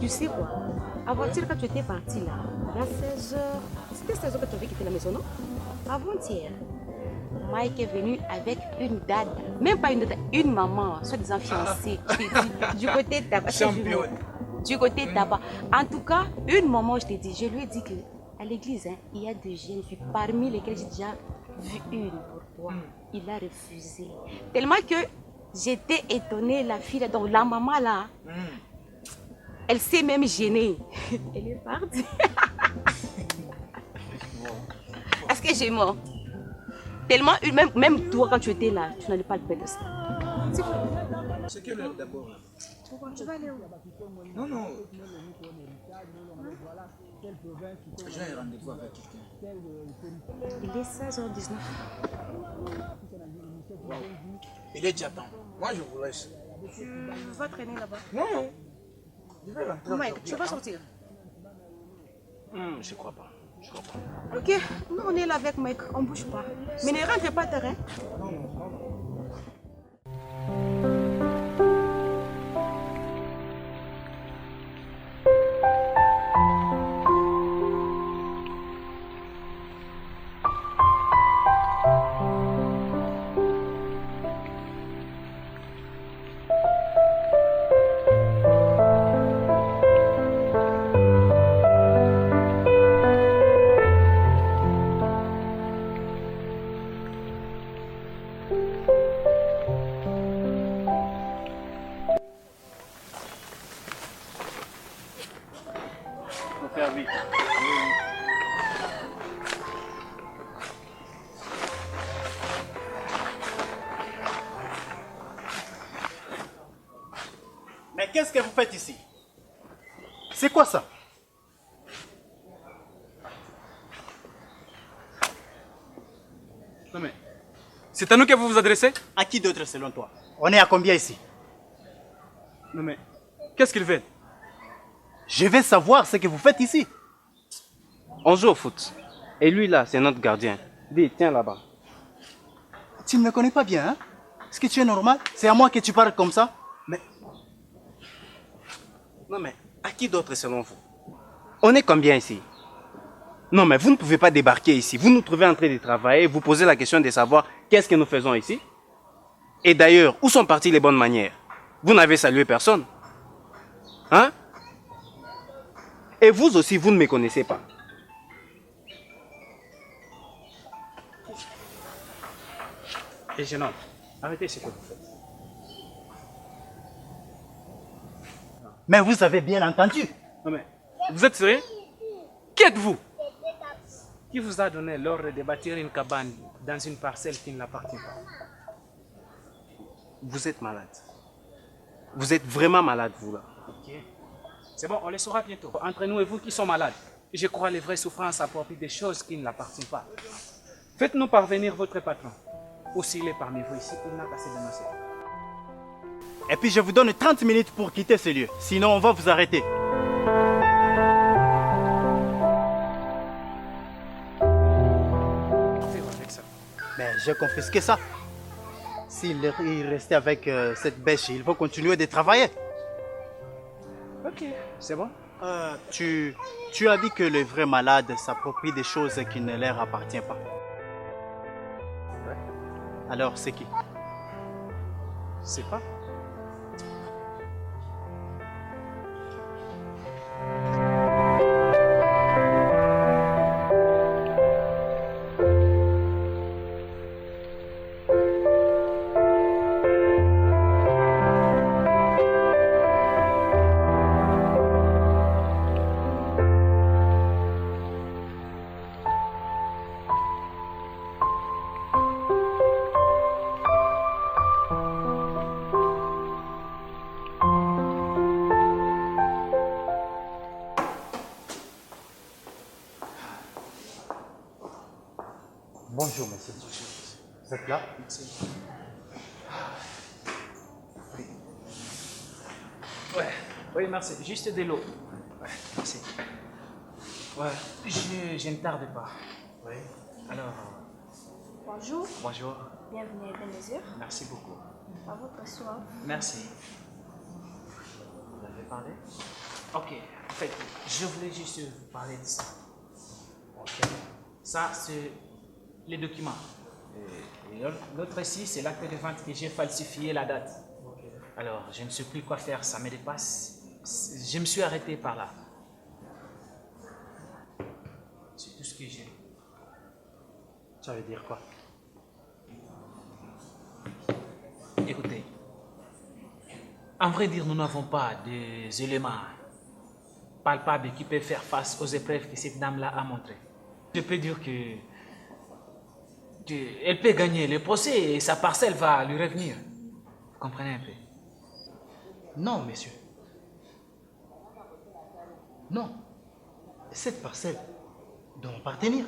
tu sais quoi? Avant-hier, quand tu étais parti là, vers 16h, c'était 16h que tu avais quitté la maison, non? Avant-hier, Mike est venu avec une date, même pas une date, une maman, soi-disant fiancée, je t'ai dit, du côté de ta Champion. Du côté de ta. En tout cas, une maman, je t'ai dit, je lui ai dit que à l'église, hein, il y a deux jeunes filles, parmi lesquelles j'ai déjà vu une pour toi. Il a refusé. Tellement que j'étais étonnée, la fille, donc la maman là, elle s'est même gênée. Elle est partie. Est-ce que j'ai mort? Tellement, même toi, quand tu étais là, tu n'allais pas le faire de ça. C'est quelle heure d'abord? Tu vas aller où? Non, non. J'ai un rendez-vous avec quelqu'un. Il est 16h19. Wow. Il est déjà temps. Moi, je vous laisse. Tu vas traîner là-bas? Non, non. Je vais rentrer. Mike, tu vas sortir? Je crois pas. Je crois pas. Ok, nous on est là avec Mike, on bouge pas. Mais ne rentrez pas terrain. Non, non, non, non. Faut faire vite. Mais qu'est-ce que vous faites ici? C'est quoi ça? Non mais, c'est à nous que vous vous adressez? À qui d'autre selon toi? On est à combien ici? Non mais, qu'est-ce qu'ils veulent? Je vais savoir ce que vous faites ici. On joue au foot. Et lui là, c'est notre gardien. Dis, tiens là-bas. Tu ne me connais pas bien, hein? Est-ce que tu es normal? C'est à moi que tu parles comme ça? Mais... Non mais, à qui d'autre selon vous? On est combien ici? Non mais vous ne pouvez pas débarquer ici. Vous nous trouvez en train de travailler, vous posez la question de savoir qu'est-ce que nous faisons ici. Et d'ailleurs, où sont parties les bonnes manières? Vous n'avez salué personne. Hein? Et vous aussi, vous ne me connaissez pas. Et jeune homme, arrêtez ce que vous faites. Mais vous avez bien entendu. Non mais, vous êtes sérieux? Qui êtes-vous? Qui vous a donné l'ordre de bâtir une cabane dans une parcelle qui ne l'appartient pas? Vous êtes malade. Vous êtes vraiment malade, vous là. Ok. C'est bon, on le saura bientôt. Entre nous et vous qui sont malades, je crois les vraies souffrances appropriées des choses qui ne l'appartiennent pas. Faites-nous parvenir votre patron. Ou s'il est parmi vous ici, il n'a qu'à se dénoncer. Et puis je vous donne 30 minutes pour quitter ce lieu. Sinon on va vous arrêter. Mais j'ai confisqué ça. S'il restait avec cette bêche, il faut continuer de travailler. Ok, c'est bon. Tu as dit que les vrais malades s'approprient des choses qui ne leur appartiennent pas. Ouais. Alors c'est qui? C'est pas. Bonjour monsieur. Vous êtes là? Ouais, oui, merci. Juste de l'eau. Ouais, merci. Ouais, je ne tarde pas. Oui. Alors, Bonjour, bonjour. bienvenue à Benazir. Merci beaucoup. À votre soif. Merci. Vous avez parlé? Ok, en fait, je voulais juste vous parler de ça. Ok. Ça, c'est les documents. Et l'autre ici, c'est l'acte de vente que j'ai falsifié la date. Alors, je ne sais plus quoi faire, ça me dépasse. Je me suis arrêté par là. C'est tout ce que j'ai. Ça veut dire quoi? Écoutez, en vrai dire, nous n'avons pas des éléments palpables qui peuvent faire face aux épreuves que cette dame-là a montrées. Je peux dire que elle peut gagner le procès et sa parcelle va lui revenir. Vous comprenez un peu? Non, monsieur. Non. Cette parcelle doit m'appartenir.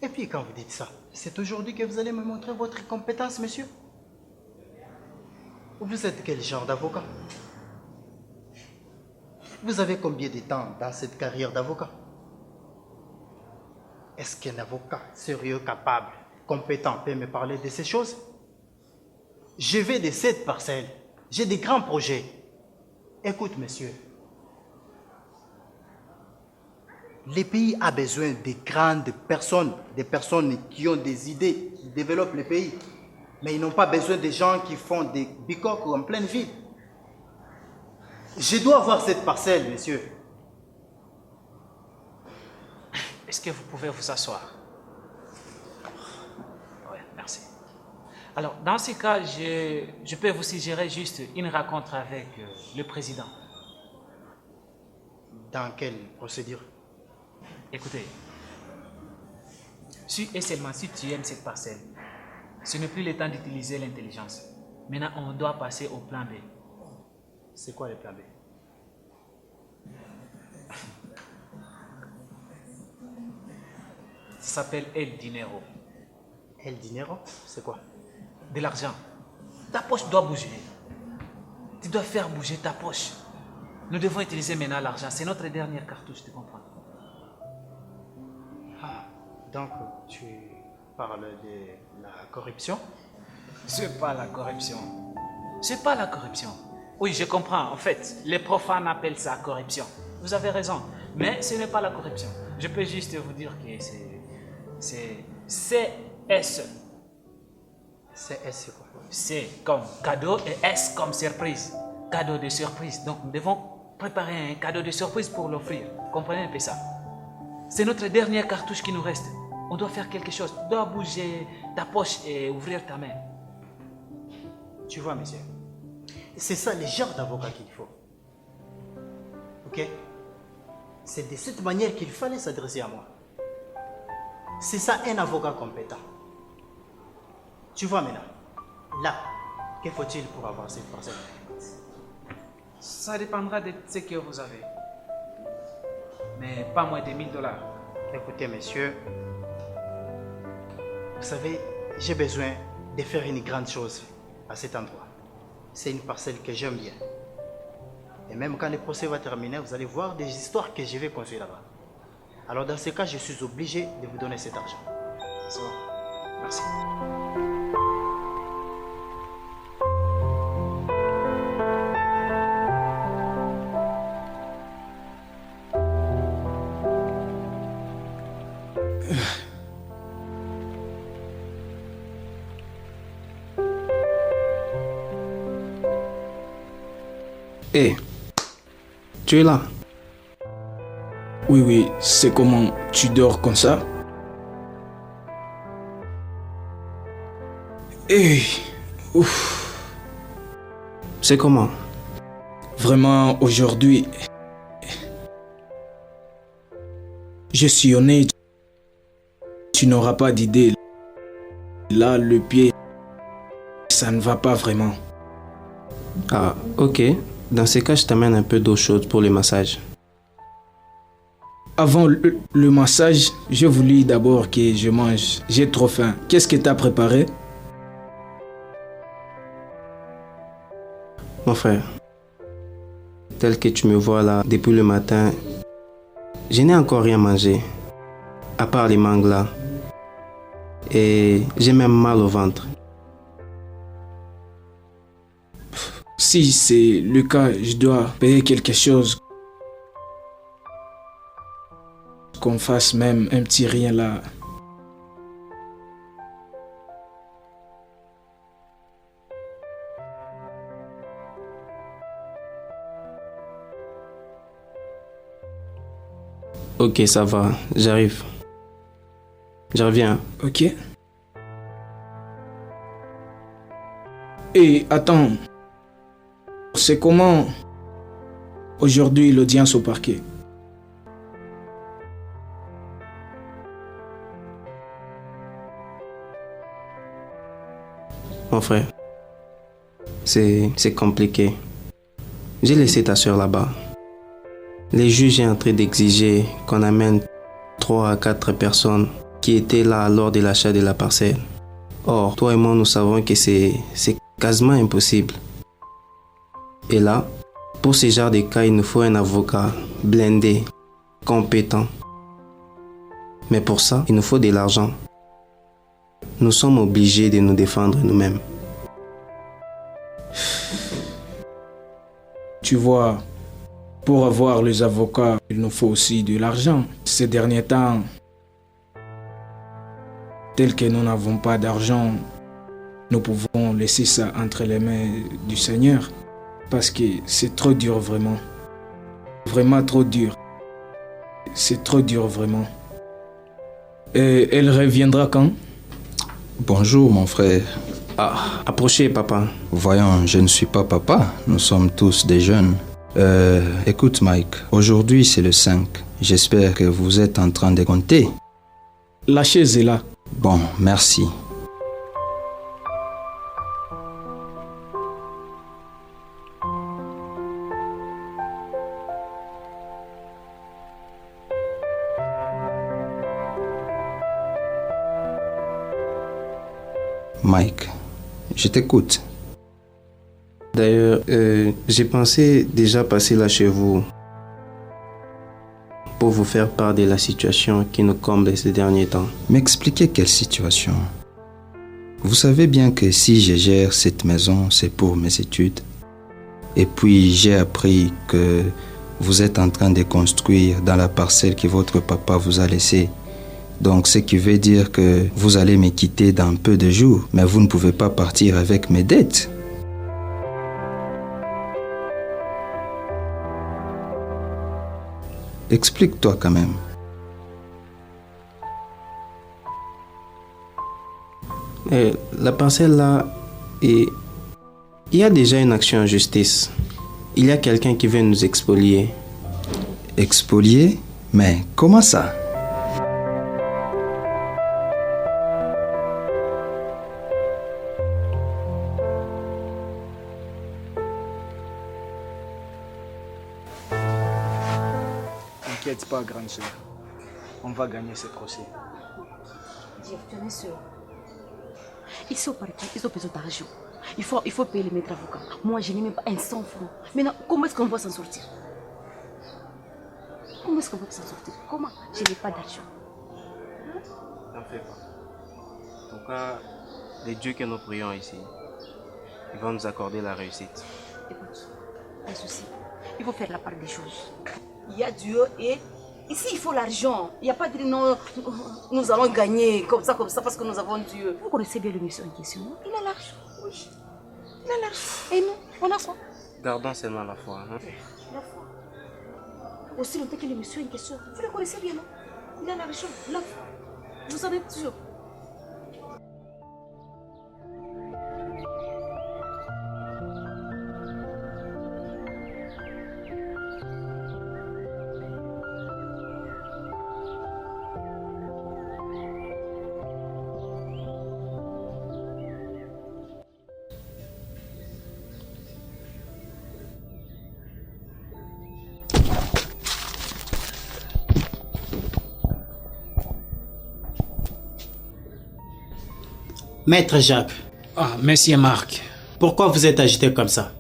Et puis quand vous dites ça, c'est aujourd'hui que vous allez me montrer votre compétence, monsieur? Vous êtes quel genre d'avocat? Vous avez combien de temps dans cette carrière d'avocat? Est-ce qu'un avocat sérieux, capable, compétent peut me parler de ces choses? Je vais de cette parcelle. J'ai des grands projets. Écoute, monsieur. Le pays a besoin de grandes personnes, des personnes qui ont des idées, qui développent le pays. Mais ils n'ont pas besoin de gens qui font des bicoques en pleine ville. Je dois avoir cette parcelle, monsieur. Est-ce que vous pouvez vous asseoir? Oui, merci. Alors, dans ce cas, je peux vous suggérer juste une rencontre avec le président. Dans quelle procédure? Écoutez, si et seulement si tu aimes cette parcelle, ce n'est plus le temps d'utiliser l'intelligence. Maintenant, on doit passer au plan B. C'est quoi le plan B? Ça s'appelle El Dinero. El dinero? C'est quoi? De l'argent. Ta poche doit bouger. Tu dois faire bouger ta poche. Nous devons utiliser maintenant l'argent. C'est notre dernière cartouche, tu comprends? Ah, donc tu parles de la corruption? C'est pas la corruption. C'est pas la corruption. Oui, je comprends. En fait, les profanes appellent ça corruption. Vous avez raison. Mais ce n'est pas la corruption. Je peux juste vous dire que c'est CS. C'est quoi? C comme cadeau et S comme surprise. Cadeau de surprise. Donc nous devons préparer un cadeau de surprise pour l'offrir. Comprenez un peu ça? C'est notre dernière cartouche qui nous reste. On doit faire quelque chose. Tu dois bouger ta poche et ouvrir ta main. Tu vois, monsieur, c'est ça le genre d'avocat qu'il faut. Ok? C'est de cette manière qu'il fallait s'adresser à moi. C'est ça un avocat compétent. Tu vois maintenant, là, que faut-il pour avoir cette parcelle? Ça dépendra de ce que vous avez. Mais pas moins de 1000 $. Écoutez, monsieur, vous savez, j'ai besoin de faire une grande chose à cet endroit. C'est une parcelle que j'aime bien. Et même quand le procès va terminer, vous allez voir des histoires que je vais construire là-bas. Alors dans ce cas, je suis obligé de vous donner cet argent. C'est bon. Merci. Hé, tu es là? Oui, c'est comment tu dors comme ça? Hé, ouf. C'est comment? Vraiment, aujourd'hui, je suis honnête, tu n'auras pas d'idée. Là, le pied, ça ne va pas vraiment. Ah, ok. Dans ces cas, je t'amène un peu d'eau chaude pour le massage. Avant le massage, je voulais d'abord que je mange. J'ai trop faim. Qu'est-ce que tu as préparé? Mon frère, tel que tu me vois là, depuis le matin, je n'ai encore rien mangé, à part les mangues là. Et j'ai même mal au ventre. Si Si c'est le cas, je dois payer quelque chose. Qu'on fasse même un petit rien là. Ok, ça va, j'arrive. Je reviens. Ok. Et attends. C'est comment aujourd'hui l'audience au parquet? Mon frère, c'est compliqué. J'ai laissé ta soeur là-bas. Les juges sont en train d'exiger qu'on amène 3 à 4 personnes qui étaient là lors de l'achat de la parcelle. Or, toi et moi, nous savons que c'est quasiment impossible. Et là, pour ce genre de cas, il nous faut un avocat blindé, compétent. Mais pour ça, il nous faut de l'argent. Nous sommes obligés de nous défendre nous-mêmes. Tu vois, pour avoir les avocats, il nous faut aussi de l'argent. Ces derniers temps, tel que nous n'avons pas d'argent, nous pouvons laisser ça entre les mains du Seigneur. Parce que c'est trop dur vraiment. Vraiment trop dur. C'est trop dur vraiment. Et elle reviendra quand? Bonjour mon frère. Ah, approchez papa. Voyons, je ne suis pas papa, nous sommes tous des jeunes. Écoute Mike, aujourd'hui c'est le 5. J'espère que vous êtes en train de compter. La chaise est là. Bon, merci. Mike, je t'écoute. D'ailleurs, j'ai pensé déjà passer là chez vous pour vous faire part de la situation qui nous comble ces derniers temps. M'expliquez quelle situation? Vous savez bien que si je gère cette maison, c'est pour mes études. Et puis j'ai appris que vous êtes en train de construire dans la parcelle que votre papa vous a laissée. Donc, ce qui veut dire que vous allez me quitter dans peu de jours, mais vous ne pouvez pas partir avec mes dettes. Explique-toi quand même. La parcelle là, il y a déjà une action en justice. Il y a quelqu'un qui veut nous expolier. Expolier? Mais comment ça? T'inquiète pas, grande sœur. On va gagner ce procès. Dieu, frère et soeur. Ici au parquet, ils ont besoin d'argent. Il faut payer les maîtres avocats. Moi, je n'ai même pas un 100 francs. Maintenant, comment est-ce qu'on va s'en sortir? Comment est-ce qu'on va s'en sortir? Comment? Je n'ai pas d'argent. N'en fais pas. En tout cas, les dieux que nous prions ici, ils vont nous accorder la réussite. Écoute, pas de souci. Il faut faire la part des choses. Il y a Dieu et ici il faut l'argent. Il n'y a pas de dire non, nous allons gagner comme ça, parce que nous avons Dieu. Vous connaissez bien le monsieur en question, non? Il a l'argent, oui. Il a l'argent. Et nous, on a quoi? Gardons seulement la foi. Hein? La foi. Aussi longtemps que le monsieur en question, vous le connaissez bien, non? Il a l'argent, la foi. Vous en êtes sûr? Maître Jacques, Ah, monsieur Marc. pourquoi vous êtes agité comme ça?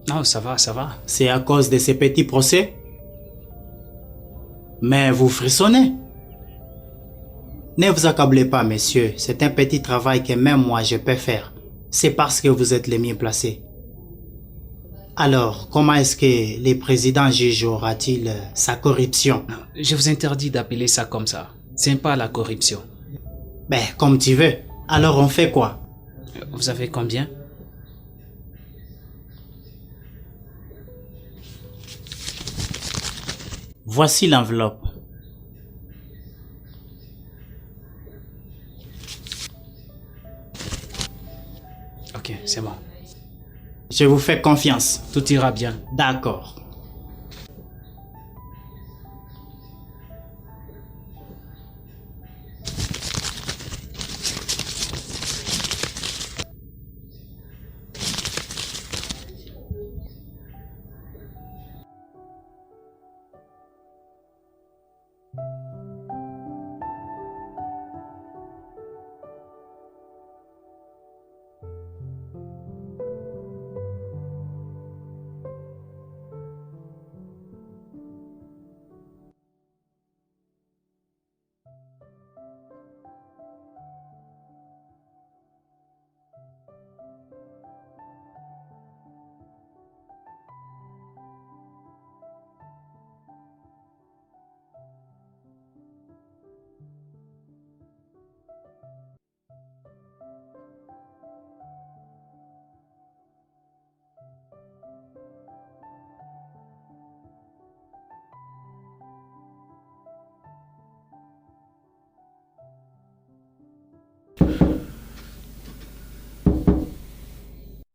Non, ça va, ça va. C'est à cause de ces petits procès? Mais vous frissonnez. Ne vous accablez pas, messieurs. C'est un petit travail que même moi je peux faire. C'est parce que vous êtes les mieux placés. Alors, comment est-ce que le président jugera-t-il sa corruption? Je vous interdis d'appeler ça comme ça. C'est pas la corruption. Ben, comme tu veux. Alors on fait quoi? Vous avez combien? Voici l'enveloppe. Ok, c'est bon. Je vous fais confiance. Tout ira bien. D'accord.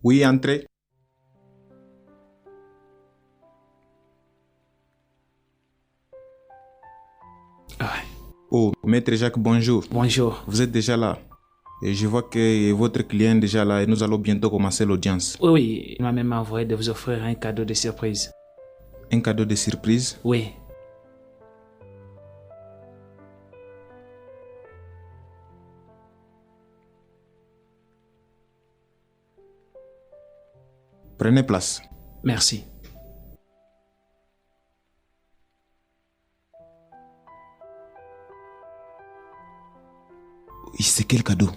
Oui, entrez. Oh, Maître Jacques, bonjour. Bonjour. Vous êtes déjà là. Et je vois que votre client est déjà là et nous allons bientôt commencer l'audience. Oui, oui, il m'a même envoyé de vous offrir un cadeau de surprise. Un cadeau de surprise? Oui. Prenez place. Merci. C'est quel cadeau?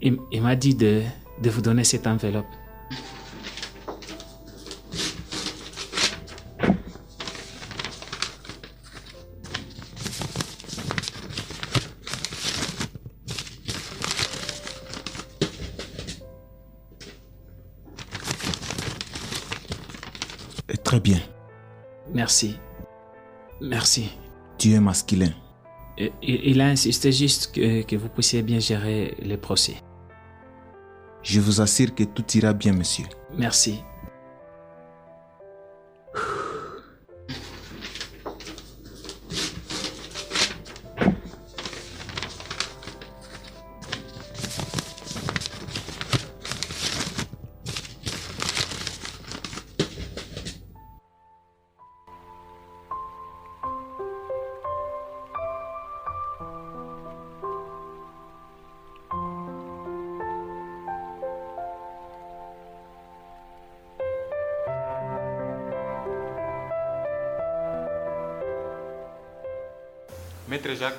Il m'a dit de vous donner cette enveloppe. Très bien. Merci. Merci. Tu es masculin. Il a insisté juste que vous puissiez bien gérer le procès. Je vous assure que tout ira bien, monsieur. Merci. Maître Jacques,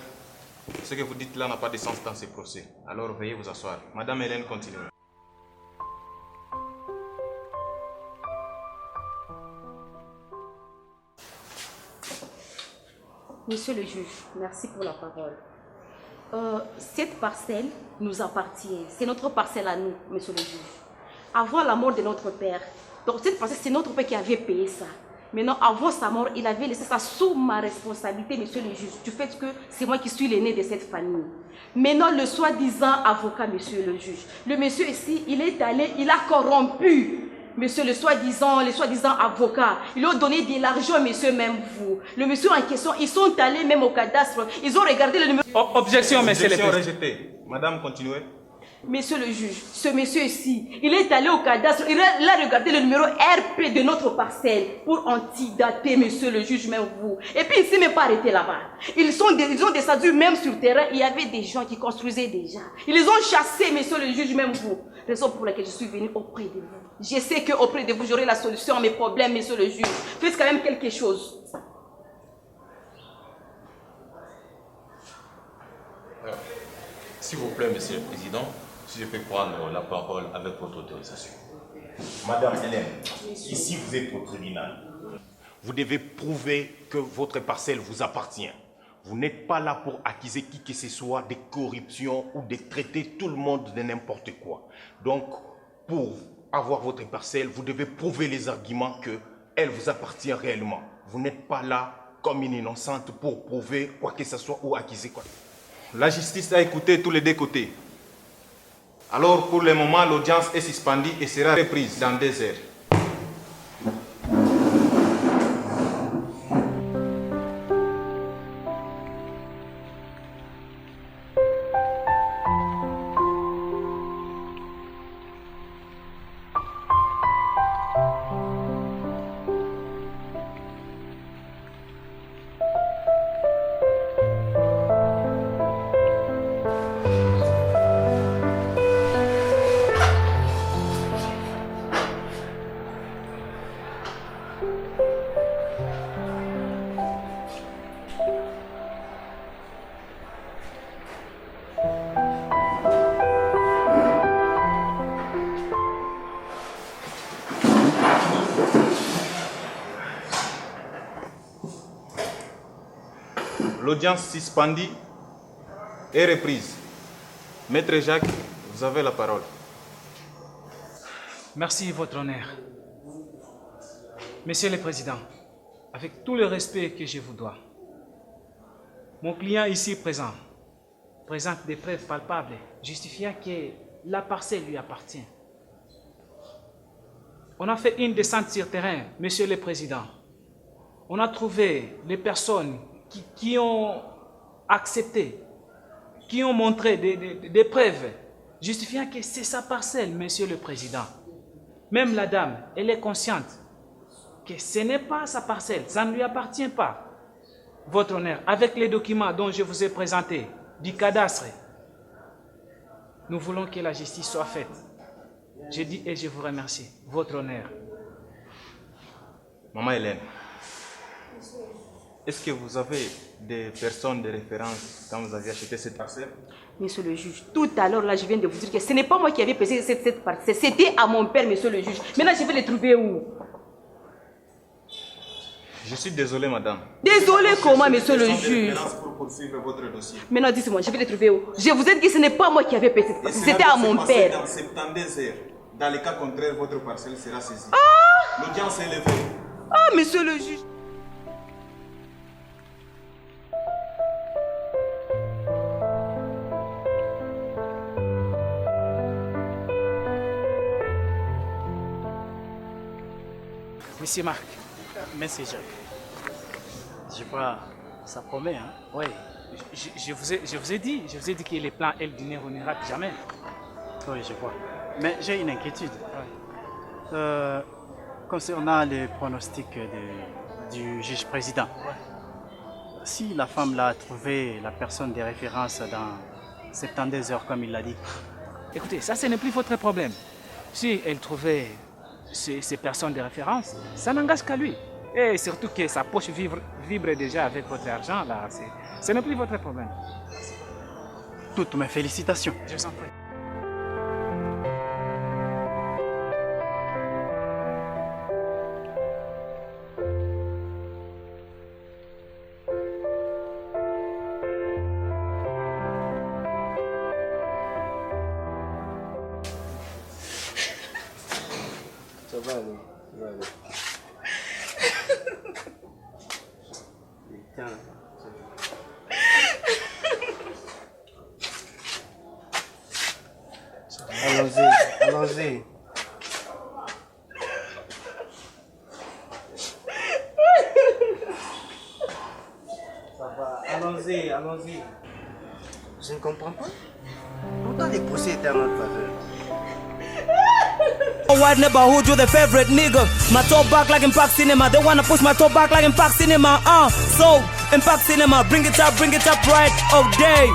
ce que vous dites là n'a pas de sens dans ce procès. Alors veuillez vous asseoir. Madame Hélène, continue. Monsieur le juge, merci pour la parole. Cette parcelle nous appartient. C'est notre parcelle à nous, monsieur le juge. Avant la mort de notre père, donc cette parcelle, c'est notre père qui avait payé ça. Maintenant, avant sa mort, il avait laissé ça sous ma responsabilité, monsieur le juge, du fait que c'est moi qui suis l'aîné de cette famille. Maintenant, le soi-disant avocat, monsieur le juge, le monsieur ici, il est allé, il a corrompu, monsieur les soi-disant avocat. Ils lui ont donné de l'argent, monsieur, même vous. Le monsieur en question, ils sont allés même au cadastre, ils ont regardé le numéro... Objection, monsieur le président. Rejetée. Madame, continuez. Monsieur le juge, ce monsieur ici, il est allé au cadastre, il a regardé le numéro RP de notre parcelle pour antidater, monsieur le juge, même vous. Et puis il ne s'est même pas arrêté là-bas. Ils ont descendu même sur terrain, il y avait des gens qui construisaient déjà. Ils les ont chassés, monsieur le juge, même vous. Raison pour laquelle je suis venu auprès de vous. Je sais qu'auprès de vous, j'aurai la solution à mes problèmes, monsieur le juge. Faites quand même quelque chose. S'il vous plaît, monsieur le président, si je peux prendre la parole avec votre autorisation. Madame Hélène, ici vous êtes au tribunal. Vous devez prouver que votre parcelle vous appartient. Vous n'êtes pas là pour accuser qui que ce soit de corruption ou de traiter tout le monde de n'importe quoi. Donc, pour avoir votre parcelle, vous devez prouver les arguments qu'elle vous appartient réellement. Vous n'êtes pas là comme une innocente pour prouver quoi que ce soit ou accuser quoi. La justice a écouté tous les deux côtés. Alors, pour le moment, l'audience est suspendue et sera reprise dans 2 heures. L'audience suspendue est reprise. Maître Jacques, vous avez la parole. Merci, Votre Honneur. Monsieur le Président, avec tout le respect que je vous dois, mon client ici présent présente des preuves palpables justifiant que la parcelle lui appartient. On a fait une descente sur terrain, Monsieur le Président. On a trouvé les personnes qui ont accepté, qui ont montré des preuves justifiant que c'est sa parcelle, Monsieur le Président. Même la dame, elle est consciente que ce n'est pas sa parcelle, ça ne lui appartient pas. Votre Honneur, avec les documents dont je vous ai présentés, du cadastre, nous voulons que la justice soit faite. Je dis et je vous remercie, Votre Honneur. Maman Hélène, est-ce que vous avez des personnes de référence quand vous avez acheté cette parcelle? Monsieur le juge, tout à l'heure, là, je viens de vous dire que ce n'est pas moi qui avais pesé cette parcelle. C'était à mon père, monsieur le juge. Maintenant, je vais les trouver où? Je suis désolé, madame. Désolé comment, monsieur le juge? Pour poursuivre votre dossier. Maintenant, dites-moi, je vais les trouver où? Je vous ai dit que ce n'est pas moi qui avais pesé cette parcelle. C'était à mon père. Dans 72 heures. Dans le cas contraire, votre parcelle sera saisie. L'audience est levée. Ah, monsieur le juge. Monsieur Marc. Merci Jacques. Je vois, ça promet, hein? Oui, je vous ai dit que les plans L du Nero ne ratent jamais. Oui, je vois. Mais j'ai une inquiétude. Concernant les pronostics du juge président. Si la femme l'a trouvé la personne de référence dans 72 heures, comme il l'a dit. Écoutez, ça, ce n'est plus votre problème. Si elle trouvait ces personnes de référence, ça n'engage qu'à lui. Et surtout que sa poche vibre déjà avec votre argent, là, ce n'est plus votre problème. Toutes mes félicitations. Je vous en prie. Ça va aller, ça va aller. Tiens. Allons-y, allons-y. Ça va, allons-y, allons-y. Je ne comprends pas. Pourtant les procès étaient en notre faveur. White neighborhood, you the favorite nigga. My top back like Impact Cinema. They wanna push my top back like Impact Cinema. So Impact Cinema, bring it up right all day.